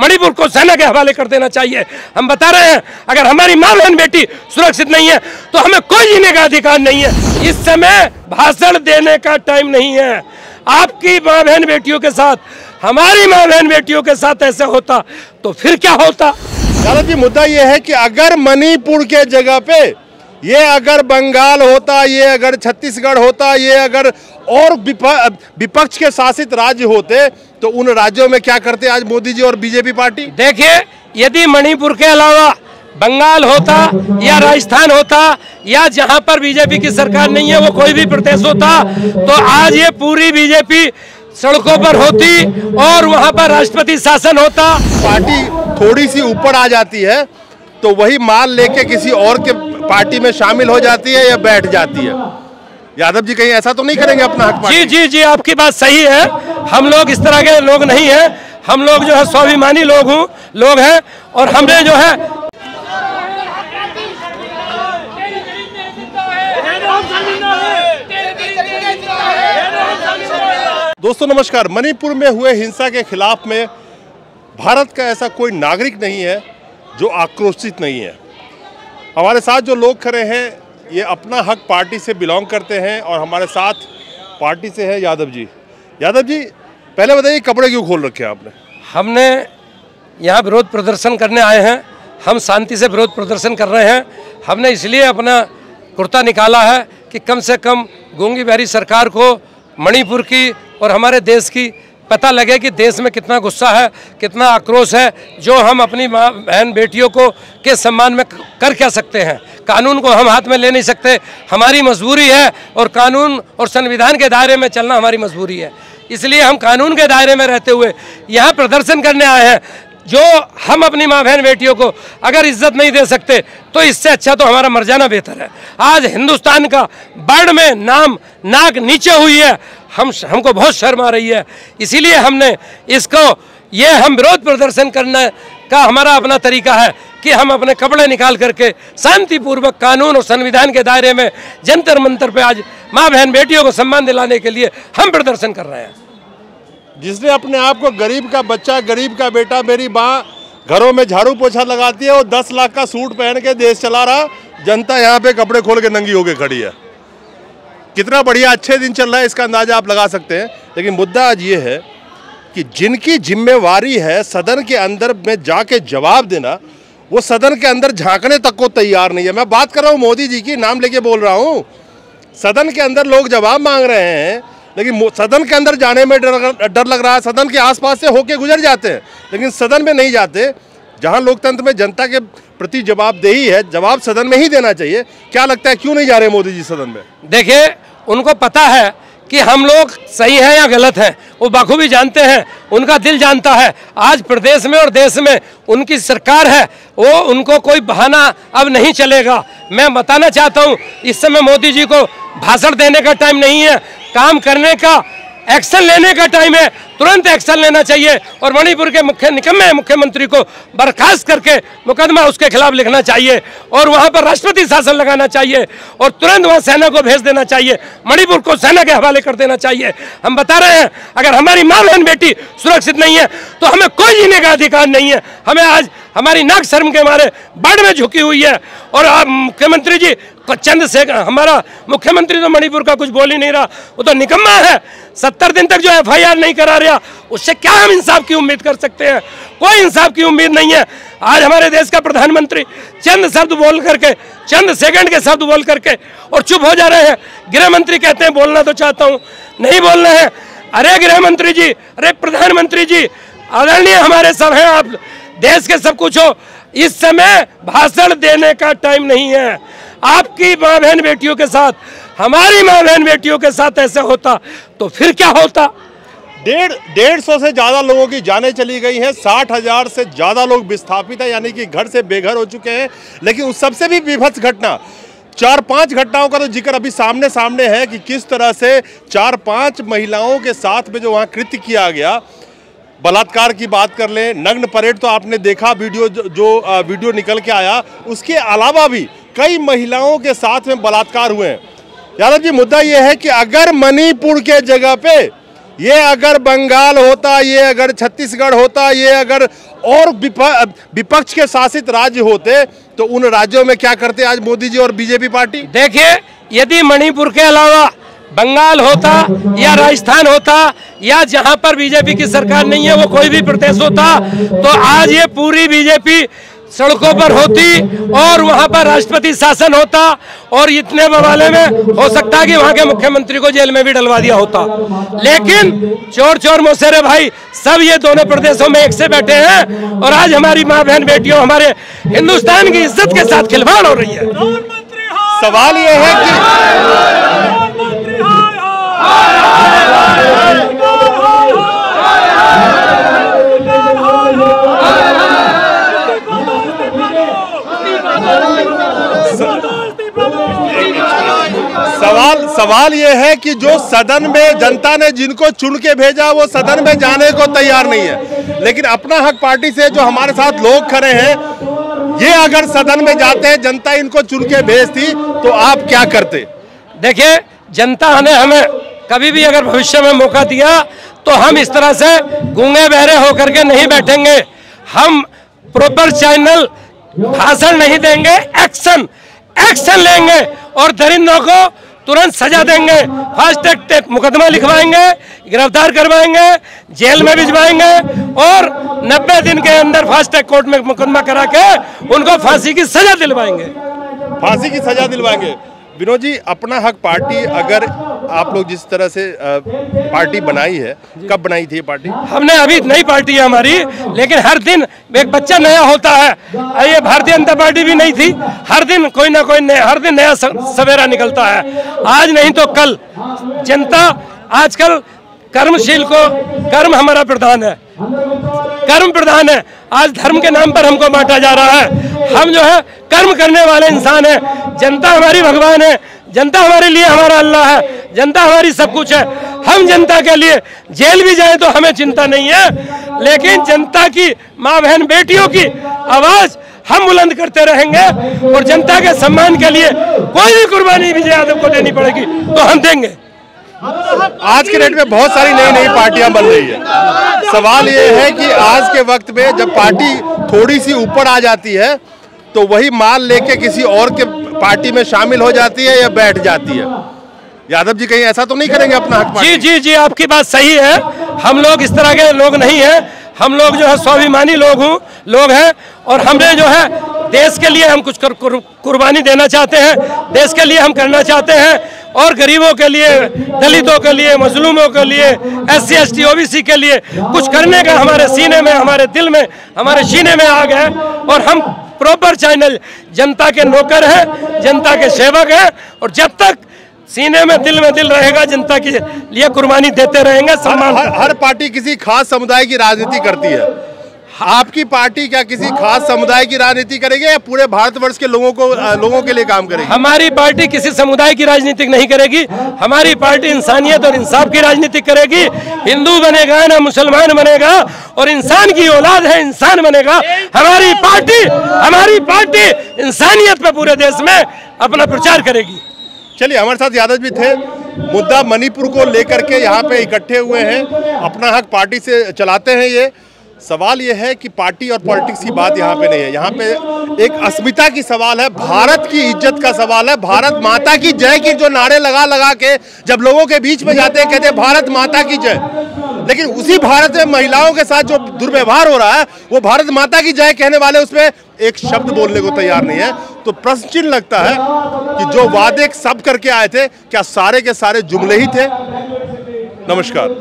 मणिपुर को सेना के हवाले कर देना चाहिए। हम बता रहे हैं अगर हमारी माँ बहन बेटी सुरक्षित नहीं है तो हमें कोई जीने का अधिकार नहीं है। इस समय भाषण देने का टाइम नहीं है। आपकी माँ बहन बेटियों के साथ, हमारी माँ बहन बेटियों के साथ ऐसा होता तो फिर क्या होता। यादव जी, मुद्दा ये है कि अगर मणिपुर के जगह पे ये अगर बंगाल होता, ये अगर छत्तीसगढ़ होता, ये अगर और विपक्ष के शासित राज्य होते तो उन राज्यों में क्या करते आज मोदी जी और बीजेपी पार्टी। देखिए, यदि मणिपुर के अलावा बंगाल होता या राजस्थान होता या जहां पर बीजेपी की सरकार नहीं है वो कोई भी प्रदेश होता तो आज ये पूरी बीजेपी सड़कों पर होती और वहां पर राष्ट्रपति शासन होता। पार्टी थोड़ी सी ऊपर आ जाती है तो वही माल लेके किसी और के पार्टी में शामिल हो जाती है या बैठ जाती है। यादव जी कहीं ऐसा तो नहीं करेंगे अपना हक? जी जी जी, आपकी बात सही है। हम लोग इस तरह के लोग नहीं हैं। हम लोग जो है स्वाभिमानी लोग हैं और हमने जो है दोस्तों नमस्कार। मणिपुर में हुए हिंसा के खिलाफ में भारत का ऐसा कोई नागरिक नहीं है जो आक्रोशित नहीं है। हमारे साथ जो लोग खड़े हैं ये अपना हक पार्टी से बिलोंग करते हैं और हमारे साथ पार्टी से है यादव जी। यादव जी, पहले बताइए कपड़े क्यों खोल रखे हैं आपने? हमने यहाँ विरोध प्रदर्शन करने आए हैं। हम शांति से विरोध प्रदर्शन कर रहे हैं। हमने इसलिए अपना कुर्ता निकाला है कि कम से कम गूंगी बहरी सरकार को मणिपुर की और हमारे देश की पता लगे कि देश में कितना गुस्सा है, कितना आक्रोश है, जो हम अपनी माँ बहन बेटियों को के सम्मान में कर क्या सकते हैं। कानून को हम हाथ में ले नहीं सकते, हमारी मजबूरी है और कानून और संविधान के दायरे में चलना हमारी मजबूरी है। इसलिए हम कानून के दायरे में रहते हुए यहाँ प्रदर्शन करने आए हैं। जो हम अपनी माँ बहन बेटियों को अगर इज्जत नहीं दे सकते तो इससे अच्छा तो हमारा मर जाना बेहतर है। आज हिंदुस्तान का वर्ल्ड में नाक नीचे हुई है। हमको बहुत शर्म आ रही है। इसीलिए हमने इसको हम विरोध प्रदर्शन करने का हमारा अपना तरीका है कि हम अपने कपड़े निकाल करके शांतिपूर्वक कानून और संविधान के दायरे में जंतर मंतर पे आज माँ बहन बेटियों को सम्मान दिलाने के लिए हम प्रदर्शन कर रहे हैं। जिसने अपने आप को गरीब का बच्चा, गरीब का बेटा, मेरी माँ घरों में झाड़ू पोछा लगाती है, वो 10 लाख का सूट पहन के देश चला रहा, जनता यहाँ पे कपड़े खोल के नंगी होके खड़ी है। कितना बढ़िया अच्छे दिन चल रहा है इसका अंदाजा आप लगा सकते हैं। लेकिन मुद्दा आज ये है कि जिनकी जिम्मेवारी है सदन के अंदर में जाके जवाब देना, वो सदन के अंदर झांकने तक को तैयार नहीं है। मैं बात कर रहा हूँ मोदी जी की, नाम लेके बोल रहा हूँ। सदन के अंदर लोग जवाब मांग रहे हैं लेकिन सदन के अंदर जाने में डर लग रहा है। सदन के आसपास से होके गुजर जाते हैं लेकिन सदन में नहीं जाते। जहां लोकतंत्र में जनता के प्रति जवाबदेही है, जवाब सदन में ही देना चाहिए। क्या लगता है क्यों नहीं जा रहे मोदी जी सदन में? देखिए, उनको पता है कि हम लोग सही हैं या गलत हैं, वो बखूबी जानते हैं, उनका दिल जानता है। आज प्रदेश में और देश में उनकी सरकार है, वो उनको कोई बहाना अब नहीं चलेगा। मैं बताना चाहता हूँ इस समय मोदी जी को भाषण देने का टाइम नहीं है, काम करने का, एक्शन लेने का टाइम है। तुरंत एक्शन लेना चाहिए और मणिपुर के निकम्मे मुख्यमंत्री को बर्खास्त करके मुकदमा उसके खिलाफ लिखना चाहिए और वहां पर राष्ट्रपति शासन लगाना चाहिए और तुरंत वहां सेना को भेज देना चाहिए। मणिपुर को सेना के हवाले कर देना चाहिए। हम बता रहे हैं अगर हमारी माँ बहन बेटी सुरक्षित नहीं है तो हमें कोई जीने का अधिकार नहीं है। हमें आज हमारी नाक शर्म के मारे बाढ़ में झुकी हुई है और आप मुख्यमंत्री जी हमारा मुख्यमंत्री तो मणिपुर का कुछ बोल ही नहीं रहा, वो तो निकम्मा है। 70 दिन तक जो FIR नहीं करा रहा, उससे क्या हम इंसाफ की उम्मीद कर सकते हैं? कोई इंसाफ की उम्मीद नहीं है। आज हमारे देश का प्रधानमंत्री चंद शब्द बोल करके, चंद सेकंड के शब्द बोल करके और चुप हो जा रहे हैं। गृह मंत्री कहते हैं बोलना तो चाहता हूँ, नहीं बोलना है। अरे गृह मंत्री जी, अरे प्रधानमंत्री जी, आदरणीय हमारे सब हैं, आप देश के सब कुछ हो। इस समय भाषण देने का टाइम नहीं है। आपकी माँ बहन बेटियों के साथ, हमारी माँ बहन बेटियों के साथ ऐसा होता तो फिर क्या होता। 150 से ज़्यादा लोगों की जानें चली गई हैं, 60,000 से ज़्यादा लोग विस्थापित हैं, यानी कि घर से बेघर हो चुके हैं। लेकिन उस सबसे भी विभत्स घटना, 4-5 घटनाओं का तो जिक्र अभी सामने है कि किस तरह से 4-5 महिलाओं के साथ में जो वहाँ कृत्य किया गया। बलात्कार की बात कर लें, नग्न परेड तो आपने देखा, वीडियो जो वीडियो निकल के आया, उसके अलावा भी कई महिलाओं के साथ में बलात्कार हुए हैं। यादव जी, मुद्दा यह है कि अगर मणिपुर के जगह पे ये अगर बंगाल होता, ये अगर छत्तीसगढ़ होता, ये अगर और विपक्ष के शासित राज्य होते तो उन राज्यों में क्या करते आज मोदी जी और बीजेपी पार्टी? देखिए, यदि मणिपुर के अलावा बंगाल होता या राजस्थान होता या जहां पर बीजेपी की सरकार नहीं है वो कोई भी प्रदेश होता तो आज ये पूरी बीजेपी सड़कों पर होती और वहां पर राष्ट्रपति शासन होता और इतने बवाले में हो सकता है कि वहां के मुख्यमंत्री को जेल में भी डलवा दिया होता। लेकिन चोर चोर मौसेरे भाई सब ये दोनों प्रदेशों में एक से बैठे हैं और आज हमारी माँ बहन बेटियों हमारे हिंदुस्तान की इज्जत के साथ खिलवाड़ हो रही है। सवाल ये है कि सवाल ये है कि जो सदन में जनता ने जिनको चुन के भेजा वो सदन में जाने को तैयार नहीं है, लेकिन अपना हक पार्टी से जो हमारे साथ लोग खड़े हैं ये अगर सदन में जाते हैं, जनता इनको चुन के भेजती तो आप क्या करते? देखिए, जनता ने हमें कभी भी अगर भविष्य में मौका दिया तो हम इस तरह से गूंगे बहरे होकर के नहीं बैठेंगे। हम प्रॉपर चैनल भाषण नहीं देंगे, एक्शन लेंगे और दरिंदों को तुरंत सजा देंगे। फास्ट ट्रैक मुकदमा लिखवाएंगे, गिरफ्तार करवाएंगे, जेल में भिजवाएंगे और 90 दिन के अंदर फास्ट ट्रैक कोर्ट में मुकदमा करा के उनको फांसी की सजा दिलवाएंगे। विनोद जी, अपना हक पार्टी अगर आप लोग जिस तरह से पार्टी बनाई है, कब बनाई थी ये पार्टी? हमने अभी नई पार्टी है हमारी, लेकिन हर दिन एक बच्चा नया होता है। ये भारतीय जनता पार्टी भी नहीं थी, हर दिन कोई ना कोई हर दिन नया सवेरा निकलता है। आज नहीं तो कल जनता आजकल कर्मशील को कर्म हमारा प्रधान है, कर्म प्रधान है। आज धर्म के नाम पर हमको बांटा जा रहा है। हम जो है कर्म करने वाले इंसान हैं। जनता हमारी भगवान है, जनता हमारे लिए हमारा अल्लाह है, जनता हमारी सब कुछ है। हम जनता के लिए जेल भी जाए तो हमें चिंता नहीं है, लेकिन जनता की माँ बहन बेटियों की आवाज हम बुलंद करते रहेंगे और जनता के सम्मान के लिए कोई भी कुर्बानी विजय यादव को देनी पड़ेगी तो हम देंगे। आज के डेट में बहुत सारी नई पार्टियां बन रही है। सवाल ये है कि आज के वक्त में जब पार्टी थोड़ी सी ऊपर आ जाती है तो वही माल लेके किसी और के पार्टी में शामिल हो जाती है या बैठ जाती है। यादव जी कहीं ऐसा तो नहीं करेंगे अपना हक पार्टी? जी, आपकी बात सही है। हम लोग इस तरह के लोग नहीं हैं। हम लोग जो है स्वाभिमानी लोग हैं और हमने जो है देश के लिए हम कुछ कुर्बानी देना चाहते हैं, देश के लिए हम करना चाहते हैं और गरीबों के लिए, दलितों के लिए, मजलूमों के लिए, SC ST OBC के लिए कुछ करने का हमारे सीने में, हमारे दिल में, हमारे सीने में आ गया और हम प्रॉपर चैनल जनता के नौकर हैं, जनता के सेवक हैं और जब तक सीने में दिल रहेगा जनता के लिए कुर्बानी देते रहेंगे। हर पार्टी किसी खास समुदाय की राजनीति करती है। आपकी पार्टी क्या किसी खास समुदाय की राजनीति करेगी या पूरे भारतवर्ष के लोगों के लिए काम करेगी? हमारी पार्टी किसी समुदाय की राजनीति नहीं करेगी। हमारी पार्टी इंसानियत और इंसाफ की राजनीति करेगी। हिंदू बनेगा ना मुसलमान बनेगा और इंसान की औलाद है, इंसान बनेगा। हमारी पार्टी इंसानियत पे पूरे देश में अपना प्रचार करेगी। चलिए, हमारे साथ यादव जी थे। मुद्दा मणिपुर को लेकर के यहाँ पे इकट्ठे हुए हैं, अपना हक पार्टी से चलाते हैं। ये सवाल ये है कि पार्टी और पॉलिटिक्स की बात यहाँ पे नहीं है, यहाँ पे एक अस्मिता की सवाल है, भारत की इज्जत का सवाल है। भारत माता की जय की जो नारे लगा के जब लोगों के बीच में जाते हैं, कहते हैं भारत माता की जय, लेकिन उसी भारत में महिलाओं के साथ जो दुर्व्यवहार हो रहा है वो भारत माता की जय कहने वाले उसमें एक शब्द बोलने को तैयार नहीं है। तो प्रश्न चिन्ह लगता है कि जो वादे सब करके आए थे क्या सारे के सारे जुमले ही थे? नमस्कार।